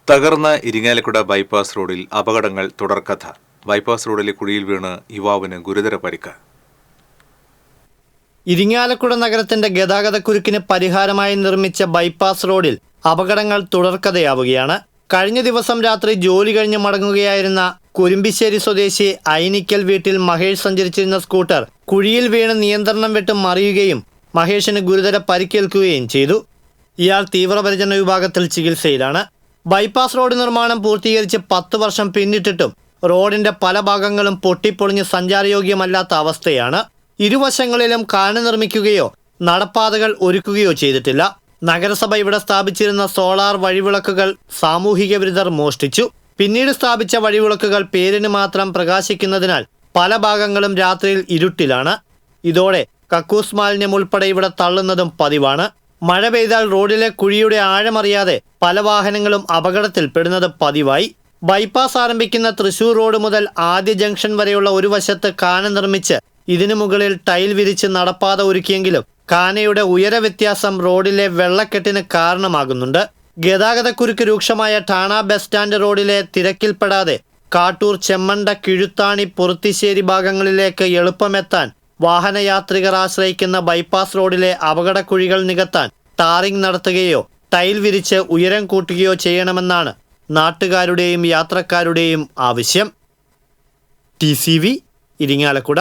തകർന്ന ഇരിങ്ങാലക്കുട ബൈപ്പാസ് റോഡിൽ അപകടങ്ങൾ തുടർക്കഥ. ബൈപ്പാസ് റോഡിലെ കുഴിയിൽ വീണ് യുവാവിന് ഗുരുതര പരിക്ക്. ഇരിങ്ങാലക്കുട നഗരത്തിന്റെ ഗതാഗതക്കുരുക്കിന് പരിഹാരമായി നിർമ്മിച്ച ബൈപ്പാസ് റോഡിൽ അപകടങ്ങൾ തുടർക്കഥയാവുകയാണ്. കഴിഞ്ഞ ദിവസം രാത്രി ജോലി കഴിഞ്ഞ് മടങ്ങുകയായിരുന്ന കുരുമ്പിശ്ശേരി സ്വദേശി ഐനിക്കൽ വീട്ടിൽ മഹേഷ് സഞ്ചരിച്ചിരുന്ന സ്കൂട്ടർ കുഴിയിൽ വീണ് നിയന്ത്രണം വിട്ട് മറിയുകയും മഹേഷിന് ഗുരുതര പരിക്കേൽക്കുകയും ചെയ്തു. ഇയാൾ തീവ്രപരിചരണ വിഭാഗത്തിൽ ചികിത്സയിലാണ്. ബൈപ്പാസ് റോഡ് നിർമ്മാണം പൂർത്തീകരിച്ച് 10 വർഷം പിന്നിട്ടിട്ടും റോഡിന്റെ പല ഭാഗങ്ങളും പൊട്ടിപ്പൊളിഞ്ഞ് സഞ്ചാരയോഗ്യമല്ലാത്ത അവസ്ഥയാണ്. ഇരുവശങ്ങളിലും കാന നിർമ്മിക്കുകയോ നടപ്പാതകൾ ഒരുക്കുകയോ ചെയ്തിട്ടില്ല. നഗരസഭ ഇവിടെ സ്ഥാപിച്ചിരുന്ന സോളാർ വഴിവിളക്കുകൾ സാമൂഹിക വിരുദ്ധർ മോഷ്ടിച്ചു. പിന്നീട് സ്ഥാപിച്ച വഴിവിളക്കുകൾ പേരിന് മാത്രം പ്രകാശിക്കുന്നതിനാൽ പല ഭാഗങ്ങളും രാത്രിയിൽ ഇരുട്ടിലാണ്. ഇതോടെ കക്കൂസ് മാലിന്യം ഉൾപ്പെടെ ഇവിടെ തള്ളുന്നതും പതിവാണ്. മഴ പെയ്താൽ റോഡിലെ കുഴിയുടെ ആഴമറിയാതെ പല വാഹനങ്ങളും അപകടത്തിൽപ്പെടുന്നത് പതിവായി. ബൈപ്പാസ് ആരംഭിക്കുന്ന തൃശൂർ റോഡ് മുതൽ ആദ്യ ജംഗ്ഷൻ വരെയുള്ള ഒരു വശത്ത് കാന നിർമ്മിച്ച് ഇതിനു മുകളിൽ ടൈൽ വിരിച്ച് നടപ്പാത ഒരുക്കിയെങ്കിലും കാനയുടെ ഉയര വ്യത്യാസം റോഡിലെ വെള്ളക്കെട്ടിന് കാരണമാകുന്നുണ്ട്. ഗതാഗതക്കുരുക്ക് രൂക്ഷമായ ഠാണ ബസ് സ്റ്റാൻഡ് റോഡിലെ തിരക്കിൽപ്പെടാതെ കാട്ടൂർ, ചെമ്മണ്ട, കിഴുത്താണി, പൊറുത്തിശ്ശേരി ഭാഗങ്ങളിലേക്ക് എളുപ്പമെത്താൻ വാഹനയാത്രികർ ആശ്രയിക്കുന്ന ബൈപ്പാസ് റോഡിലെ അപകടക്കുഴികൾ നികത്താൻ ടാറിംഗ് നടത്തുകയോ ടൈൽ വിരിച്ച് ഉയരം കൂട്ടുകയോ ചെയ്യണമെന്നാണ് നാട്ടുകാരുടെയും യാത്രക്കാരുടെയും ആവശ്യം. TCV ഇരിങ്ങാലക്കുട.